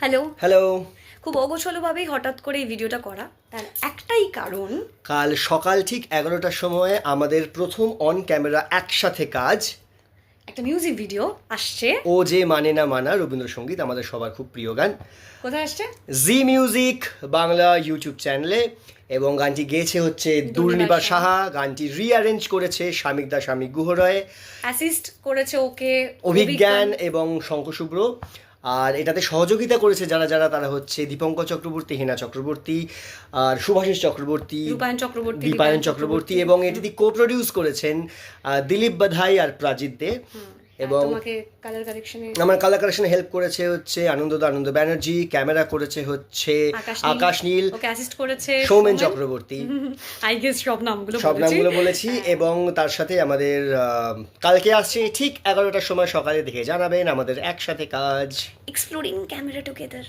Hello. Hello. খুব অগোছালোভাবেই হঠাৎ করে এই ভিডিওটা করা, তার একটাই কারণ কাল সকাল ঠিক 11টার সময় আমাদের প্রথম অন ক্যামেরা একসাথে কাজ। একটা মিউজিক ভিডিও আসছে। ও যে মানে না মানা রবীন্দ্রসঙ্গীত, আমাদের সবার খুব প্রিয় গান। কোথায় আসছে? জি মিউজিক বাংলা ইউটিউব চ্যানেলে। এবং গানটি গেয়েছে হচ্ছে দুর্নিবার সাহা, গানটি রিঅ্যারেঞ্জ করেছে শামিক দা শামিক গুহরয়, অ্যাসিস্ট করেছে ওকে অভিজ্ঞান এবং শঙ্খ শুভ্র। আর এটাতে সহযোগিতা করেছে যারা যারা, তারা হচ্ছে দীপঙ্কর চক্রবর্তী, হেনা চক্রবর্তী, আর শুভাশিস চক্রবর্তী, দীপায়ন চক্রবর্তী, এবং এটি কো প্রডিউস করেছেন দিলীপ বাধাই আর প্রাজিত দে। এবং তোমাকে কালার কালেকশনে আমার কালার কালেকশনে হেল্প করেছে হচ্ছে আনন্দ ব্যানার্জি, ক্যামেরা করেছে হচ্ছে আকাশ নীল, ওকে অ্যাসিস্ট করেছে সৌমেন চক্রবর্তী। আই গেস সব নামগুলো বলেছি। এবং তার সাথে আমাদের কালকে আসছে ঠিক 11টার সময় সকালে দেখে জানাবেন আমাদের একসাথে কাজ এক্সপ্লোরিং ক্যামেরা টুগেদার।